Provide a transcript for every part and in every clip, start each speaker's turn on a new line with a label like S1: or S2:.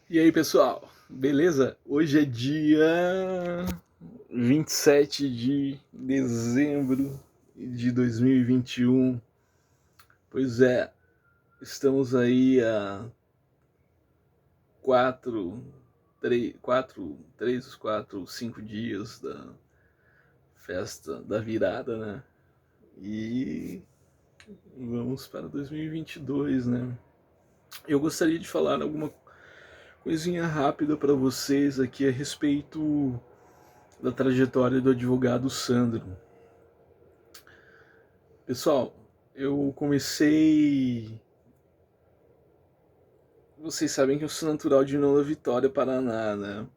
S1: E aí, pessoal? Beleza? Hoje é dia 27 de dezembro de 2021. Pois é, estamos aí a 5 dias da festa da virada, né? E vamos para 2022, né? Eu gostaria de falar alguma coisinha rápida para vocês aqui a respeito da trajetória do advogado Sandro. Pessoal, eu comecei. Vocês sabem que eu sou natural de Nova Vitória, Paraná, né?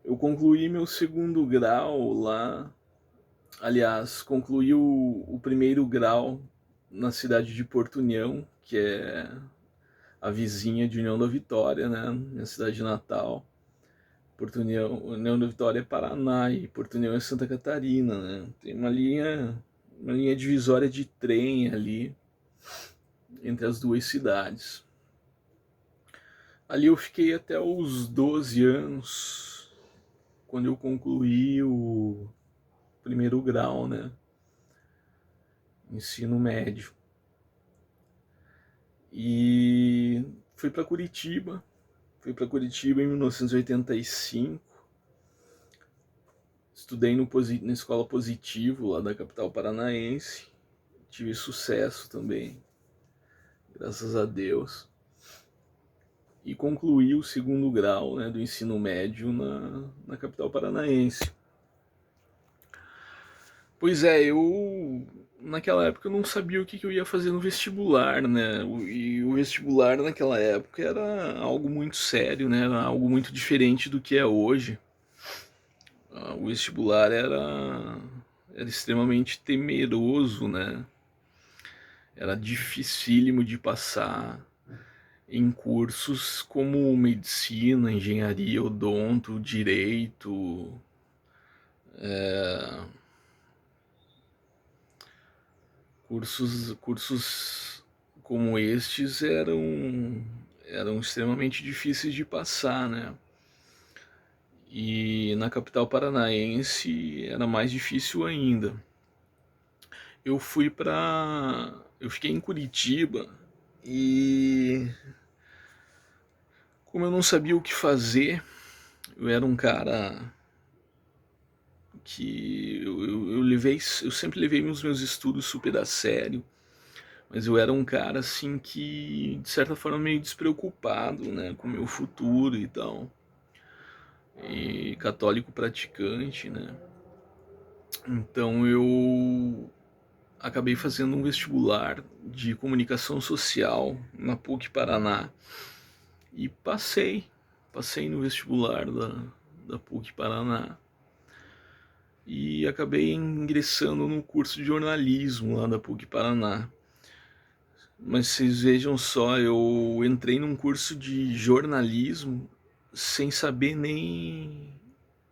S1: Eu concluí meu segundo grau lá. Aliás, concluí o primeiro grau na cidade de Porto União, que é a vizinha de União da Vitória, né? Minha cidade natal. Porto União, União da Vitória é Paraná e Porto União é Santa Catarina, né? Tem uma linha divisória de trem ali entre as duas cidades. Ali eu fiquei até os 12 anos, quando eu concluí o primeiro grau, né? Ensino médio. E fui para Curitiba. Fui para Curitiba em 1985. Estudei na escola Positivo, lá da capital paranaense. Tive sucesso também, graças a Deus. E concluí o segundo grau, né, do ensino médio na capital paranaense. Pois é, eu naquela época eu não sabia o que eu ia fazer no vestibular, né? E o vestibular naquela época era algo muito sério, né? Era algo muito diferente do que é hoje. O vestibular era extremamente temeroso, né? Era dificílimo de passar em cursos como medicina, engenharia, odonto, direito, é, cursos como estes eram extremamente difíceis de passar, né? E na capital paranaense era mais difícil ainda. Eu fiquei em Curitiba e como eu não sabia o que fazer, eu era um cara que eu sempre levei os meus estudos super a sério. Mas eu era um cara assim que, de certa forma, meio despreocupado, né, com o meu futuro e tal. E católico praticante, né? Então eu acabei fazendo um vestibular de comunicação social na PUC Paraná e passei no vestibular da PUC Paraná e acabei ingressando no curso de jornalismo lá da PUC Paraná. Mas vocês vejam só, eu entrei num curso de jornalismo sem saber nem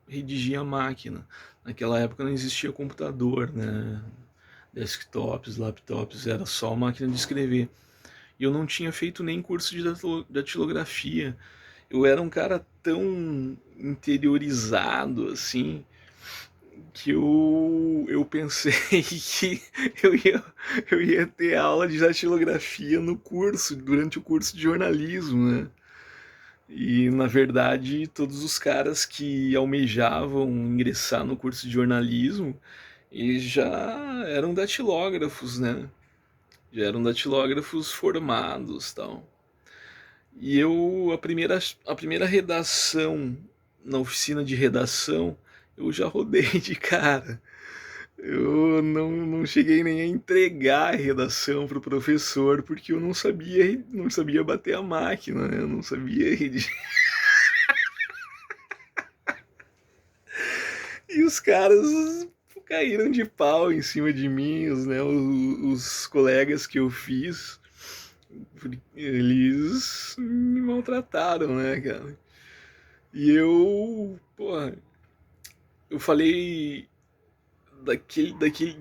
S1: redigir a máquina. Naquela época não existia computador, né? Desktops, laptops, era só máquina de escrever. E eu não tinha feito nem curso de datilografia. Eu era um cara tão interiorizado assim que eu pensei que eu ia, eu ia ter aula de datilografia no curso, durante o curso de jornalismo, né? E na verdade, todos os caras que almejavam ingressar no curso de jornalismo, eles já eram datilógrafos, né? Já eram datilógrafos formados, tal. E a primeira redação na oficina de redação, eu já rodei de cara. Eu não cheguei nem a entregar a redação pro professor porque eu não sabia bater a máquina, né? Eu não sabia redigir. E os caras caíram de pau em cima de mim, os colegas que eu fiz, eles me maltrataram, né, cara? E eu falei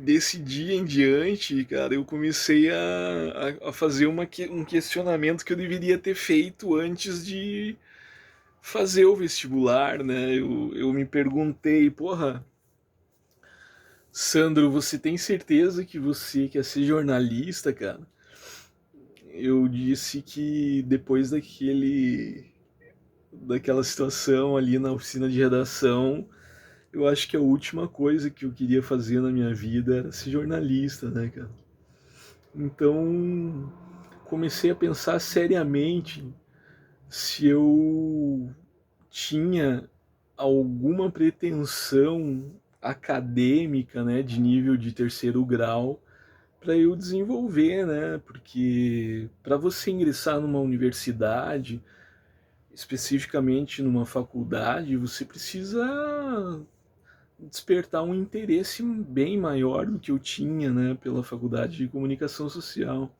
S1: desse dia em diante, cara, eu comecei a fazer um questionamento que eu deveria ter feito antes fazer o vestibular, né? Eu me perguntei, porra, Sandro, você tem certeza que você quer ser jornalista, cara? Eu disse que depois daquela situação ali na oficina de redação, eu acho que a última coisa que eu queria fazer na minha vida era ser jornalista, né, cara? Então, comecei a pensar seriamente se eu tinha alguma pretensão acadêmica, né, de nível de terceiro grau para eu desenvolver, né? Porque para você ingressar numa universidade, especificamente numa faculdade, você precisa despertar um interesse bem maior do que eu tinha, né, pela faculdade de comunicação social.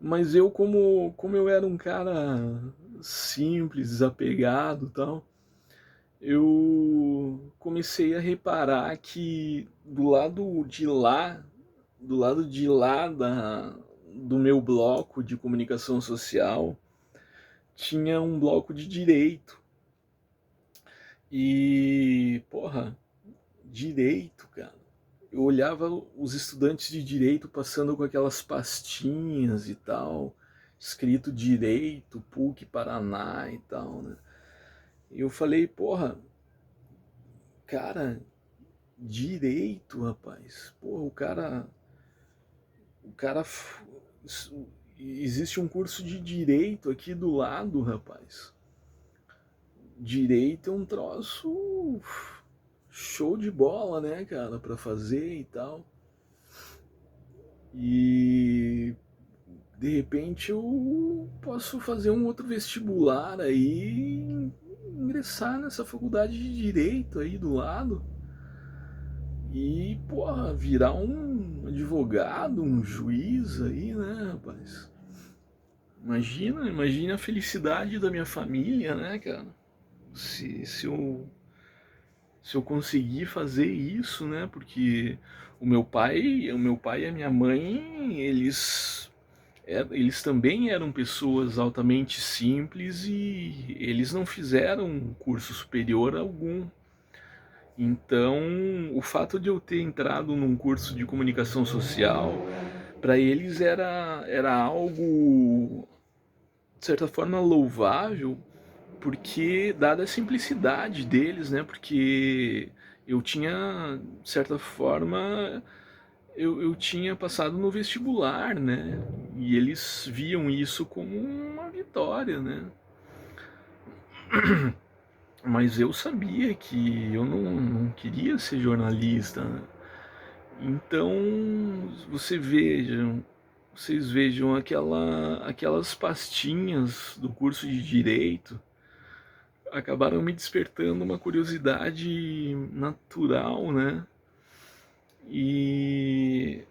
S1: Mas eu, como eu era um cara simples, desapegado e tal, eu comecei a reparar que do lado de lá do meu bloco de comunicação social, tinha um bloco de direito. E, porra, direito, cara. Eu olhava os estudantes de direito passando com aquelas pastinhas e tal, escrito direito, PUC Paraná e tal, né? E eu falei, porra, cara, direito, rapaz. Porra, o cara, existe um curso de direito aqui do lado, rapaz. Direito é um troço show de bola, né, cara, pra fazer e tal. E de repente eu posso fazer um outro vestibular aí, ingressar nessa faculdade de direito aí do lado e, porra, virar um advogado, um juiz aí, né, rapaz? Imagina a felicidade da minha família, né, cara? Se eu conseguir fazer isso, né? Porque o meu pai e a minha mãe, eles também eram pessoas altamente simples e eles não fizeram curso superior algum. Então, o fato de eu ter entrado num curso de comunicação social, para eles era algo, de certa forma, louvável, porque, dada a simplicidade deles, né? Porque eu tinha, de certa forma, eu tinha passado no vestibular, né? E eles viam isso como uma vitória, né? Mas eu sabia que eu não queria ser jornalista, né? Então, você vejam, vocês vejam aquelas pastinhas do curso de direito acabaram me despertando uma curiosidade natural, né? E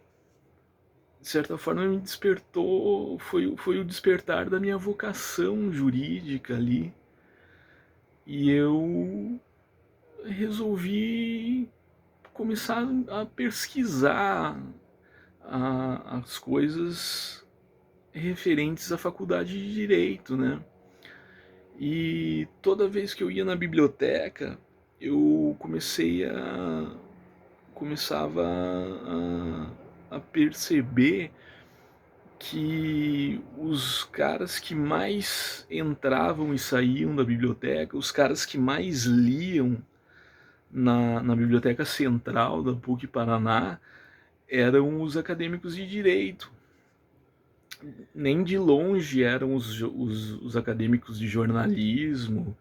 S1: de certa forma me despertou, foi o despertar da minha vocação jurídica ali. E eu resolvi começar a pesquisar as coisas referentes à faculdade de direito, né? E toda vez que eu ia na biblioteca, eu começava a perceber que os caras que mais entravam e saíam da biblioteca, os caras que mais liam na biblioteca central da PUC Paraná, eram os acadêmicos de direito. Nem de longe eram os acadêmicos de jornalismo,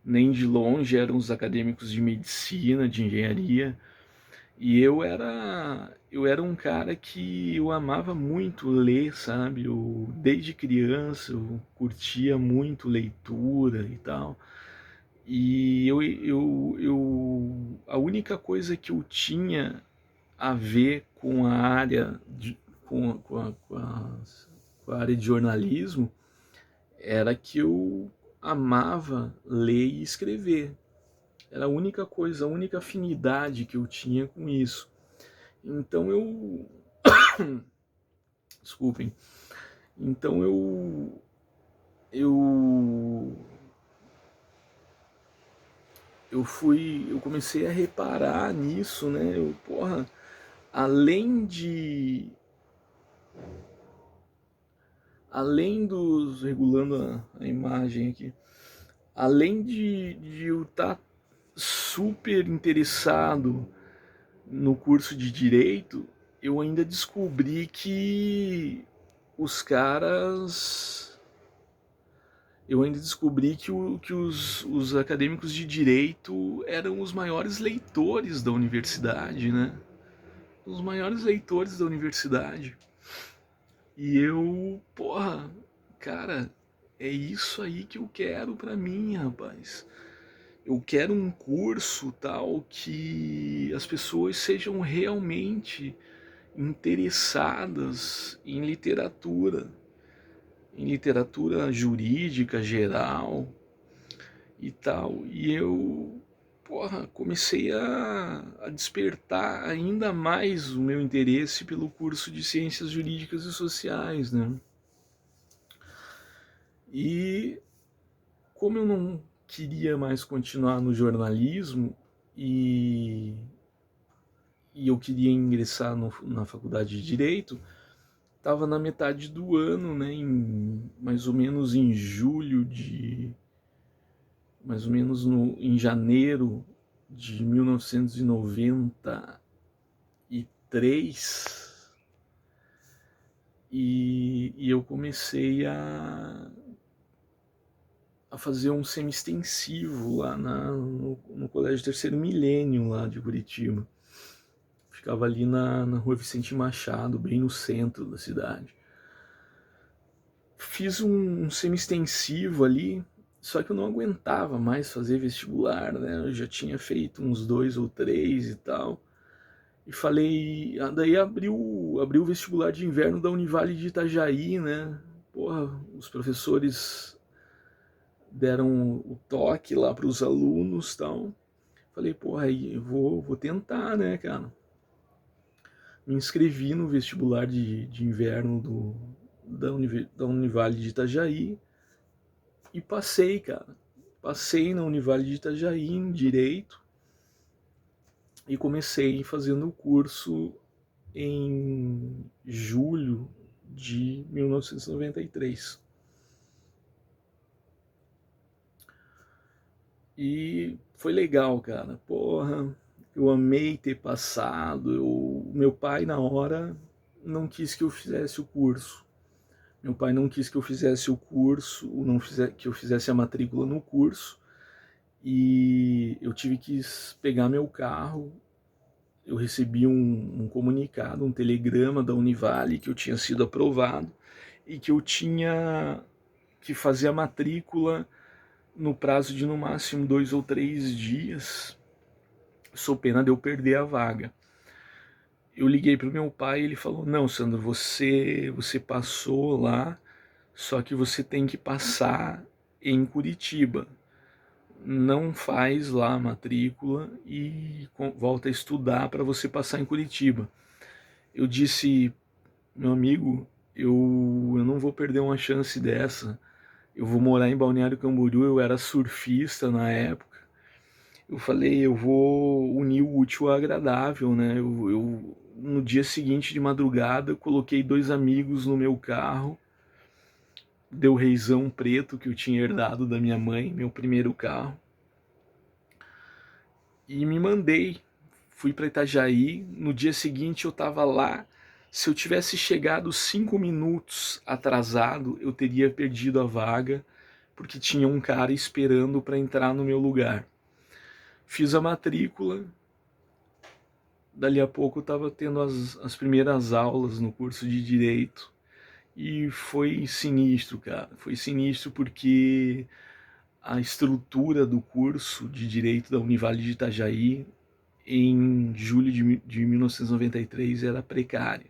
S1: nem de longe eram os acadêmicos de medicina, de engenharia. E eu era um cara que eu amava muito ler, sabe? Desde criança eu curtia muito leitura e tal. E a única coisa que eu tinha a ver com a área com a área de jornalismo era que eu amava ler e escrever. Era a única coisa, a única afinidade que eu tinha com isso. Então eu. Desculpem. Então eu eu comecei a reparar nisso, né? Porra, além de, além dos, regulando a imagem aqui, além de eu estar super interessado no curso de direito, eu ainda descobri que os caras. Eu ainda descobri que os acadêmicos de direito eram os maiores leitores da universidade, né? Os maiores leitores da universidade. E eu, porra, cara, é isso aí que eu quero pra mim, rapaz. Eu quero um curso tal que as pessoas sejam realmente interessadas em literatura jurídica geral e tal. E eu, porra, comecei a despertar ainda mais o meu interesse pelo curso de Ciências Jurídicas e Sociais, né? E como eu não queria mais continuar no jornalismo e, e eu queria ingressar na faculdade de Direito, estava na metade do ano, né, mais ou menos em julho de, mais ou menos em janeiro de 1993, e eu comecei a fazer um semi-extensivo lá no Colégio Terceiro Milênio, lá de Curitiba. Ficava ali na rua Vicente Machado, bem no centro da cidade. Fiz um semi-extensivo ali, só que eu não aguentava mais fazer vestibular, né? Eu já tinha feito uns 2 ou 3 e tal. E falei, daí abriu o vestibular de inverno da Univale de Itajaí, né? Porra, os professores deram o toque lá para os alunos e tal. Falei, porra, aí eu vou tentar, né, cara? Me inscrevi no vestibular de inverno da Univale de Itajaí e passei, cara. Passei na Univale de Itajaí em Direito e comecei fazendo o curso em julho de 1993. E foi legal, cara. Porra, eu amei ter passado. Meu pai, na hora, não quis que eu fizesse o curso. Meu pai não quis que eu fizesse o curso, que eu fizesse a matrícula no curso. E eu tive que pegar meu carro. Eu recebi um comunicado, um telegrama da Univale que eu tinha sido aprovado e que eu tinha que fazer a matrícula no prazo de no máximo 2 ou 3 dias, sou pena de eu perder a vaga. Eu liguei pro meu pai e ele falou, não, Sandro, você passou lá, só que você tem que passar em Curitiba. Não faz lá a matrícula e volta a estudar para você passar em Curitiba. Eu disse, meu amigo, eu não vou perder uma chance dessa. Eu vou morar em Balneário Camboriú, eu era surfista na época. Eu falei, eu vou unir o útil ao agradável, né? No dia seguinte de madrugada, eu coloquei 2 amigos no meu carro, deu reizão preto que eu tinha herdado da minha mãe, meu primeiro carro, e me mandei. Fui para Itajaí. No dia seguinte eu estava lá. Se eu tivesse chegado 5 minutos atrasado, eu teria perdido a vaga, porque tinha um cara esperando para entrar no meu lugar. Fiz a matrícula, dali a pouco eu estava tendo as primeiras aulas no curso de Direito e foi sinistro, cara. Foi sinistro porque a estrutura do curso de Direito da Univale de Itajaí em julho de 1993 era precária.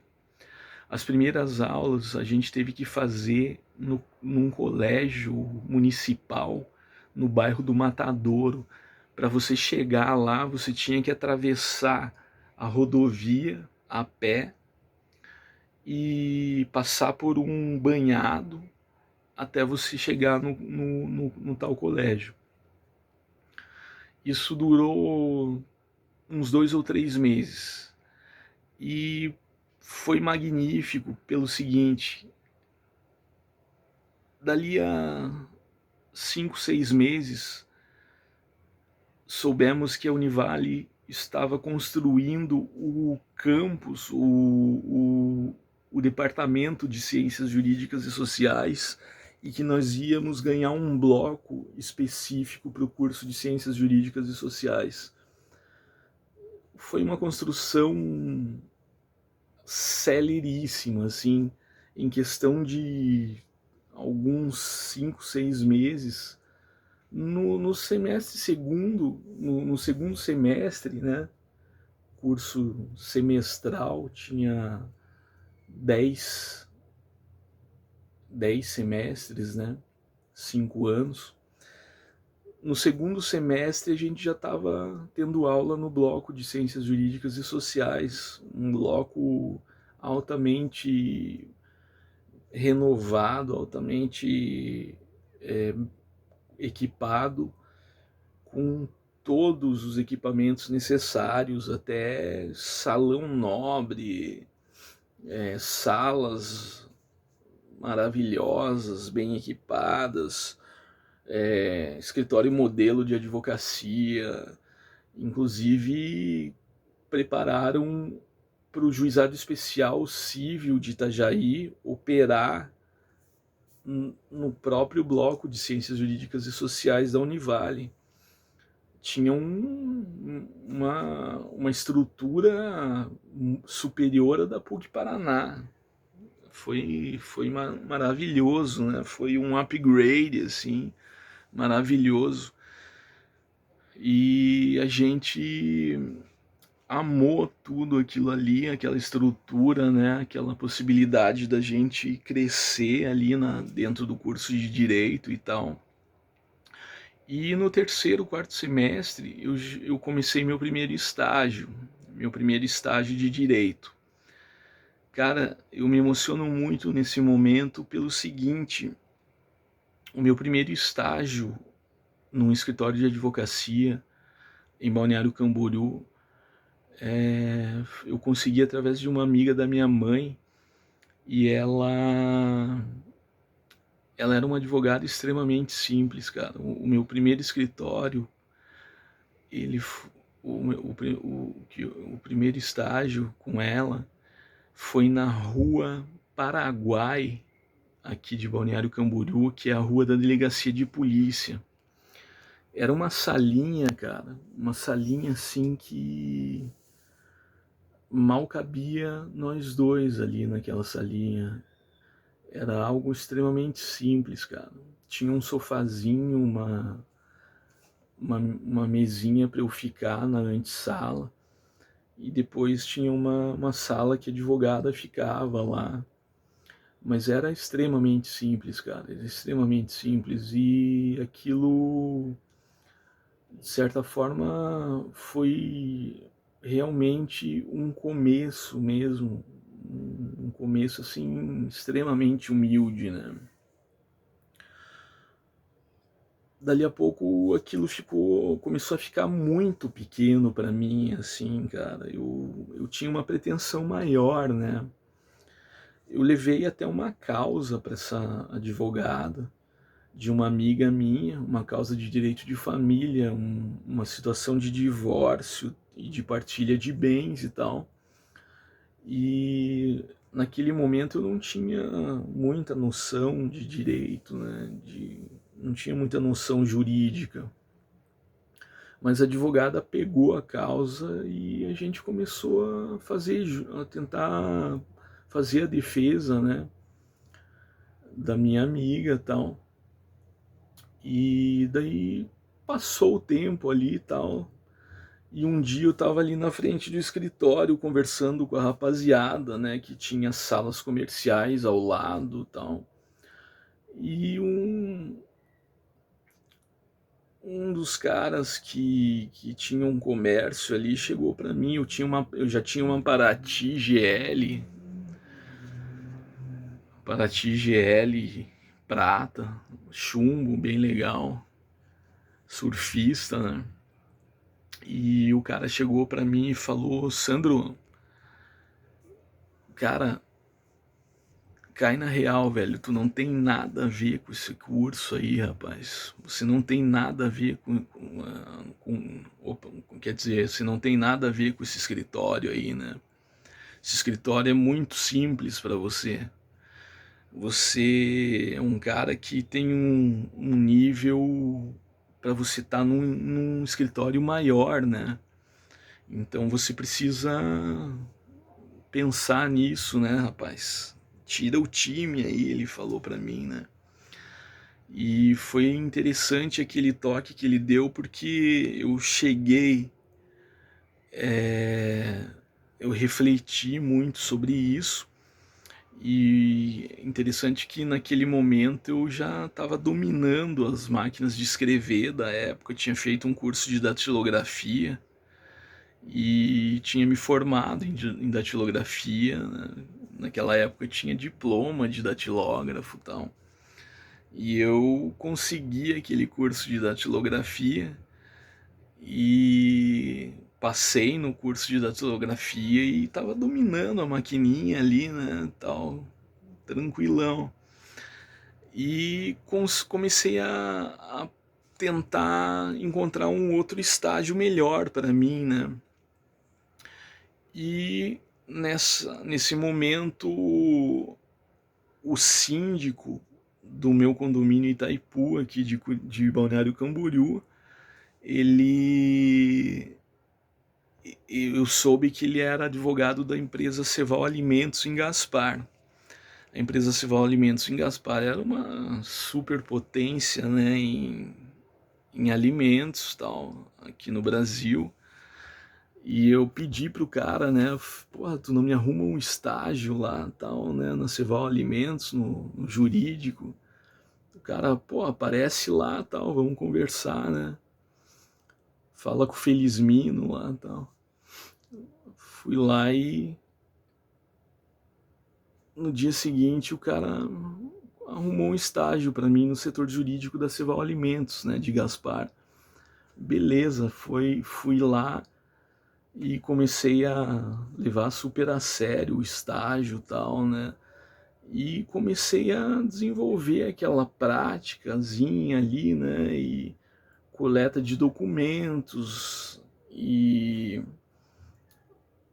S1: As primeiras aulas a gente teve que fazer num colégio municipal no bairro do Matadouro. Para você chegar lá, você tinha que atravessar a rodovia a pé e passar por um banhado até você chegar no tal colégio. Isso durou uns 2 ou 3 meses. E foi magnífico pelo seguinte: dali a 5, 6 meses, soubemos que a Univale estava construindo o campus, o departamento de Ciências Jurídicas e Sociais, e que nós íamos ganhar um bloco específico para o curso de Ciências Jurídicas e Sociais. Foi uma construção celeríssima, assim, em questão de alguns 5, 6 meses. No semestre segundo, no segundo semestre, né, curso semestral, tinha 10, 10 semestres, né, 5 anos. No segundo semestre, a gente já estava tendo aula no bloco de Ciências Jurídicas e Sociais, um bloco altamente renovado, altamente equipado, com todos os equipamentos necessários, até salão nobre, salas maravilhosas, bem equipadas, escritório modelo de advocacia. Inclusive prepararam para o Juizado Especial Civil de Itajaí operar no próprio bloco de Ciências Jurídicas e Sociais da Univale. Tinha uma estrutura superior à da PUC Paraná. Foi maravilhoso, né? Foi um upgrade, assim, maravilhoso. E a gente amou tudo aquilo ali, aquela estrutura, né? Aquela possibilidade da gente crescer ali dentro do curso de Direito e tal. E no terceiro, quarto semestre, eu comecei meu primeiro estágio de Direito. Cara, eu me emociono muito nesse momento pelo seguinte: o meu primeiro estágio num escritório de advocacia em Balneário Camboriú, eu consegui através de uma amiga da minha mãe, e ela era uma advogada extremamente simples, cara. O meu primeiro escritório, ele o primeiro estágio com ela foi na Rua Paraguai, aqui de Balneário Camboriú, que é a rua da delegacia de polícia. Era uma salinha, cara, uma salinha assim que mal cabia nós dois ali naquela salinha. Era algo extremamente simples, cara. Tinha um sofazinho, uma mesinha para eu ficar na antessala, e depois tinha uma sala que a advogada ficava lá. Mas era extremamente simples, cara, era extremamente simples, e aquilo, de certa forma, foi realmente um começo mesmo, um começo assim extremamente humilde, né? Dali a pouco aquilo começou a ficar muito pequeno para mim, assim, cara. Eu tinha uma pretensão maior, né? Eu levei até uma causa para essa advogada, de uma amiga minha, uma causa de direito de família, uma situação de divórcio e de partilha de bens e tal. E naquele momento eu não tinha muita noção de direito, né? Não tinha muita noção jurídica. Mas a advogada pegou a causa e a gente começou a tentar fazer a defesa, né, da minha amiga e tal. E daí passou o tempo ali e tal. E um dia eu tava ali na frente do escritório conversando com a rapaziada, né, que tinha salas comerciais ao lado e tal. E um dos caras que tinha um comércio ali chegou para mim. Eu já tinha uma Paraty GL prata, chumbo, bem legal, surfista, né? E o cara chegou para mim e falou: Sandro, cara, cai na real, velho. Tu não tem nada a ver com esse curso aí, rapaz. Você não tem nada a ver quer dizer, você não tem nada a ver com esse escritório aí, né? Esse escritório é muito simples para você. Você é um cara que tem um nível para você estar num escritório maior, né? Então você precisa pensar nisso, né, rapaz? Tira o time aí, ele falou para mim, né? E foi interessante aquele toque que ele deu porque eu cheguei, é, eu refleti muito sobre isso. E interessante que naquele momento eu já estava dominando as máquinas de escrever da época, eu tinha feito um curso de datilografia e tinha me formado em datilografia, né? Naquela época eu tinha diploma de datilógrafo e tal. E eu consegui aquele curso de datilografia e passei no curso de datilografia e estava dominando a maquininha ali, né, tal, tranquilão. E comecei a tentar encontrar um outro estágio melhor para mim, né? E nesse momento, o síndico do meu condomínio Itaipu, aqui de Balneário Camboriú, ele. Eu soube que ele era advogado da empresa Ceval Alimentos em Gaspar. A empresa Ceval Alimentos em Gaspar era uma superpotência, né, em alimentos tal, aqui no Brasil. E eu pedi pro cara, né, porra, tu não me arruma um estágio lá, tal, né, na Ceval Alimentos, no jurídico. O cara, pô, aparece lá, tal, vamos conversar, né. Fala com o Felizmino lá, tal. Fui lá e no dia seguinte o cara arrumou um estágio para mim no setor jurídico da Ceval Alimentos, né, de Gaspar. Beleza, fui lá e comecei a levar super a sério o estágio e tal, né? E comecei a desenvolver aquela práticazinha ali, né? E coleta de documentos e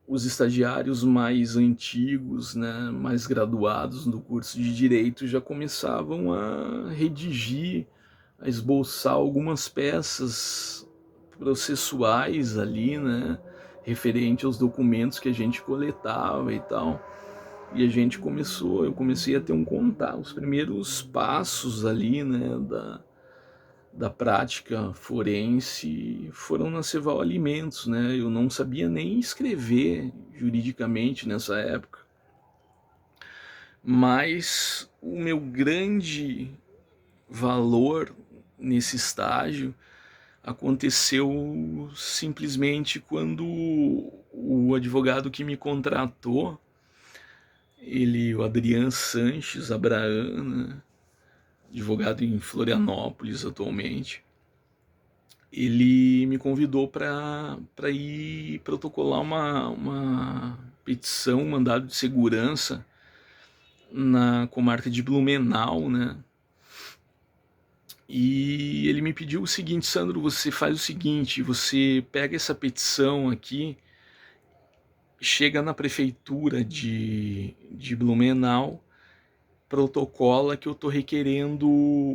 S1: os estagiários mais antigos, né, mais graduados no curso de direito já começavam a redigir, a esboçar algumas peças processuais ali, né, referente aos documentos que a gente coletava e tal. E eu comecei a ter um contato, os primeiros passos ali, né, da prática forense foram na Ceval Alimentos, né? Eu não sabia nem escrever juridicamente nessa época, mas o meu grande valor nesse estágio aconteceu simplesmente quando o advogado que me contratou, o Adriano Sanches Abraham, né? Advogado em Florianópolis atualmente, ele me convidou para ir protocolar uma petição, um mandado de segurança na comarca de Blumenau, né? E ele me pediu o seguinte: Sandro, você faz o seguinte, você pega essa petição aqui, chega na prefeitura de Blumenau, protocola que eu estou requerendo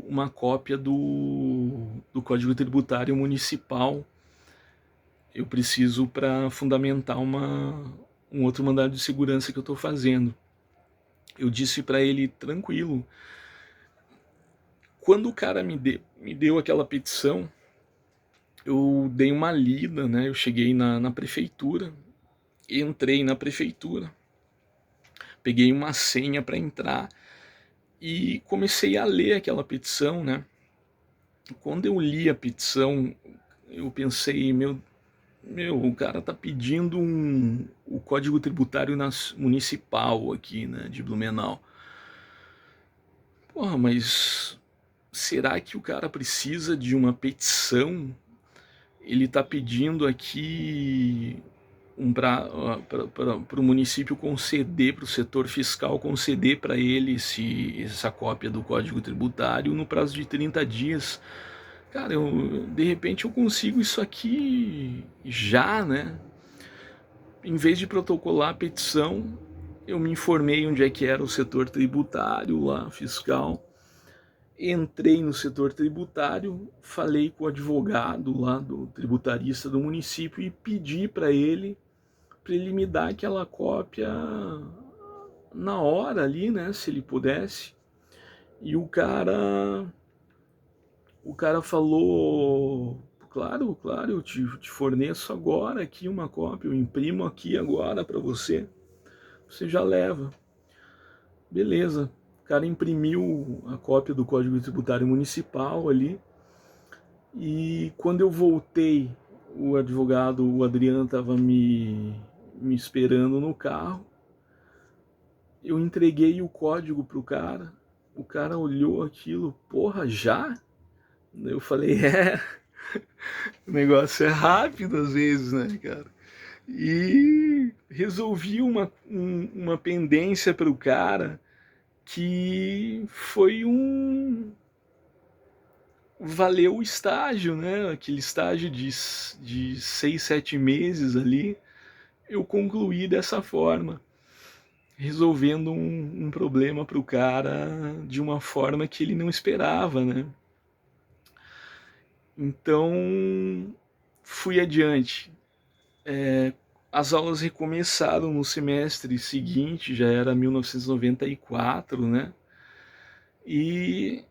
S1: uma cópia do Código Tributário Municipal. Eu preciso para fundamentar um outro mandado de segurança que eu estou fazendo. Eu disse para ele, tranquilo. Quando o cara me deu aquela petição, eu dei uma lida, né? Eu cheguei na prefeitura, entrei na prefeitura, peguei uma senha para entrar e comecei a ler aquela petição, né? Quando eu li a petição, eu pensei, o cara tá pedindo o Código Tributário Municipal aqui, né, de Blumenau. Porra, mas será que o cara precisa de uma petição ele está pedindo aqui para o município conceder, para o setor fiscal conceder para ele essa cópia do Código Tributário no prazo de 30 dias. Cara, de repente eu consigo isso aqui já, né? Em vez de protocolar a petição, eu me informei onde é que era o setor tributário lá, fiscal. Entrei no setor tributário, falei com o advogado lá do tributarista do município e pedi para ele me dar aquela cópia na hora ali, né, se ele pudesse. E o cara falou, claro, claro, eu te forneço agora aqui uma cópia, eu imprimo aqui agora para você já leva. Beleza. O cara imprimiu a cópia do Código Tributário Municipal ali. E quando eu voltei, o advogado, o Adriano, estava me esperando no carro. Eu entreguei o código pro cara. O cara olhou aquilo, porra, já? Eu falei, o negócio é rápido às vezes, né, cara? E resolvi uma pendência pro cara que foi valeu o estágio, né? Aquele estágio de 6, 7 meses ali, eu concluí dessa forma, resolvendo um problema para o cara de uma forma que ele não esperava, né? Então, fui adiante. As aulas recomeçaram no semestre seguinte, já era 1994, né? E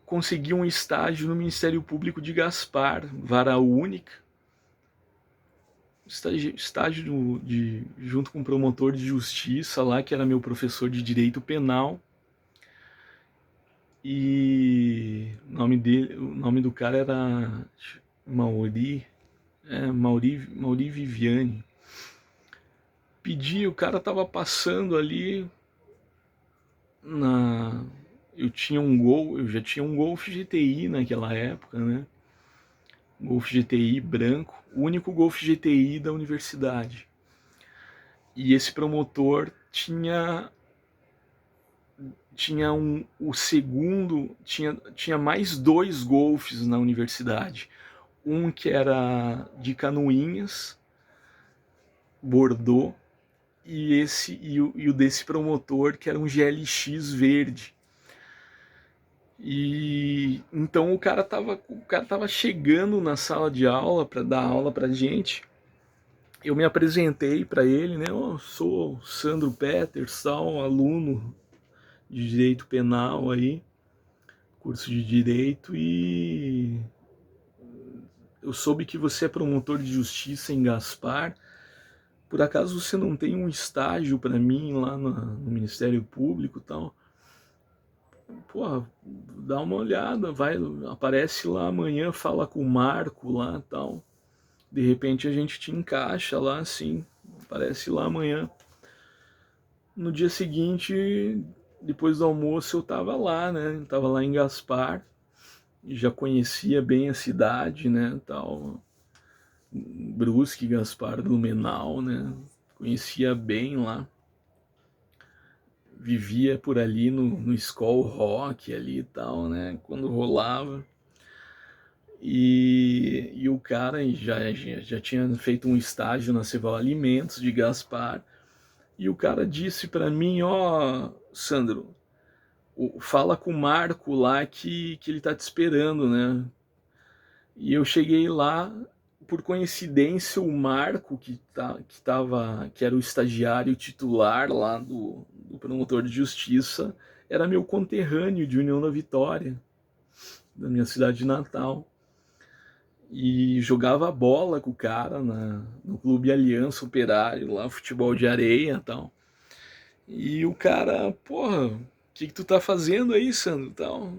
S1: consegui um estágio no Ministério Público de Gaspar, vara única, estágio junto com o promotor de justiça lá, que era meu professor de direito penal. E o nome do cara era Mauri Viviane. Pedi, o cara tava passando ali na eu já tinha um Golf GTI naquela época, né? Golf GTI branco, o único Golf GTI da universidade. E esse promotor tinha o segundo, tinha mais 2 Golfs na universidade. Um que era de Canoinhas, Bordeaux, e o desse promotor que era um GLX verde. E então o cara tava chegando na sala de aula para dar aula pra gente. Eu me apresentei para ele, né? Sou Sandro Peters, aluno de Direito Penal aí, curso de Direito, e eu soube que você é promotor de justiça em Gaspar. Por acaso você não tem um estágio para mim lá no Ministério Público e tal? Pô, dá uma olhada, aparece lá amanhã, fala com o Marco lá e tal. De repente a gente te encaixa lá assim, aparece lá amanhã. No dia seguinte, depois do almoço, eu tava lá, né? Tava lá em Gaspar, já conhecia bem a cidade, né? Tal, Brusque, Gaspar, Blumenau, né? Conhecia bem lá. Vivia por ali no Skol Rock ali e tal, né? Quando rolava. E o cara já tinha feito um estágio na Ceval Alimentos de Gaspar. E o cara disse para mim, Sandro, fala com o Marco lá que ele tá te esperando, né? E eu cheguei lá, por coincidência, o Marco, que era o estagiário titular lá do promotor de justiça, era meu conterrâneo de União da Vitória, da minha cidade natal. E jogava bola com o cara no Clube Aliança Operário, lá, futebol de areia e tal. E o cara, porra, o que tu tá fazendo aí, Sandro? Tal.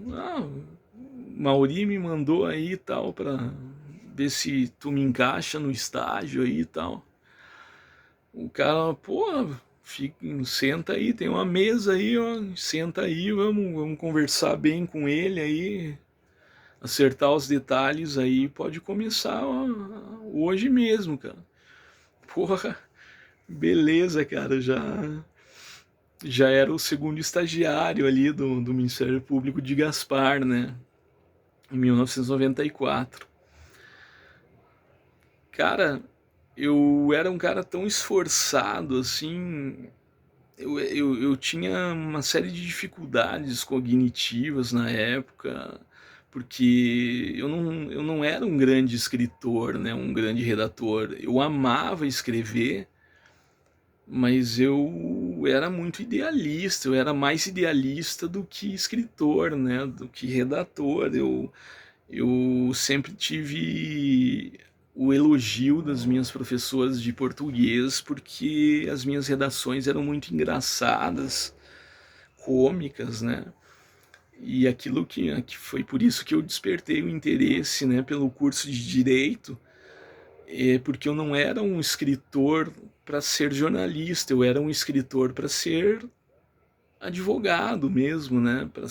S1: Mauri me mandou aí e tal, pra ver se tu me encaixa no estágio aí e tal. O cara, porra, senta aí, tem uma mesa aí, senta aí, vamos conversar bem com ele aí. acertar os detalhes aí, pode começar hoje mesmo, cara. Porra, beleza, cara, já era o segundo estagiário ali do Ministério Público de Gaspar, né? Em 1994. Cara, eu era um cara tão esforçado assim. Eu tinha uma série de dificuldades cognitivas na época, porque eu não era um grande escritor, né, um grande redator. Eu amava escrever, mas eu era muito idealista, eu era mais idealista do que escritor, né, do que redator. Eu sempre tive o elogio das minhas professoras de português porque as minhas redações eram muito engraçadas, cômicas, né? E aquilo que foi por isso que eu despertei o interesse, né, pelo curso de direito, porque eu não era um escritor para ser jornalista, eu era um escritor para ser advogado mesmo, né, para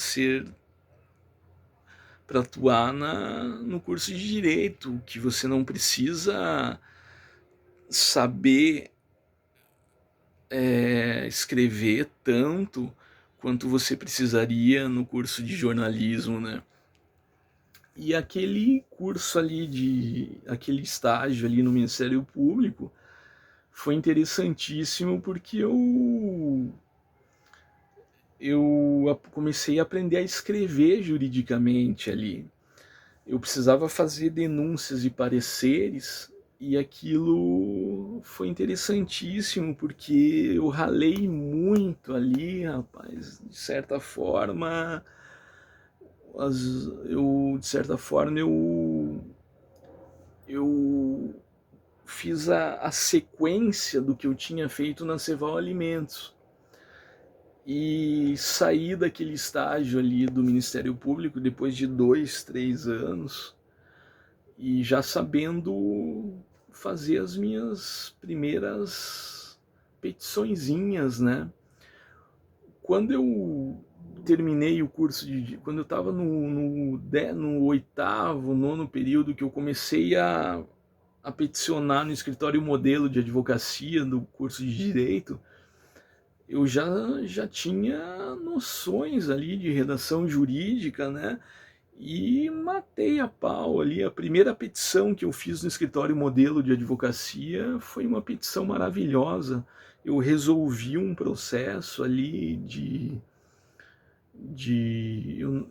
S1: atuar no curso de direito, que você não precisa saber escrever tanto quanto você precisaria no curso de jornalismo, né? E aquele curso ali aquele estágio ali no Ministério Público foi interessantíssimo porque eu comecei a aprender a escrever juridicamente ali. Eu precisava fazer denúncias e pareceres, e aquilo foi interessantíssimo porque eu ralei muito ali, rapaz. De certa forma, eu de certa forma eu fiz a sequência do que eu tinha feito na Ceval Alimentos e saí daquele estágio ali do Ministério Público depois de 2, 3 anos e já sabendo fazer as minhas primeiras petiçõezinhas, né? Quando eu terminei o curso quando eu estava no oitavo, nono período, que eu comecei a peticionar no escritório modelo de advocacia do curso de direito, eu já tinha noções ali de redação jurídica, né? E matei a pau ali. A primeira petição que eu fiz no escritório modelo de advocacia foi uma petição maravilhosa. Eu resolvi um processo ali eu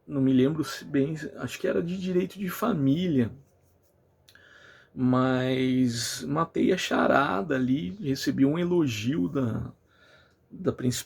S1: não me lembro bem, acho que era de direito de família, mas matei a charada ali, recebi um elogio da principal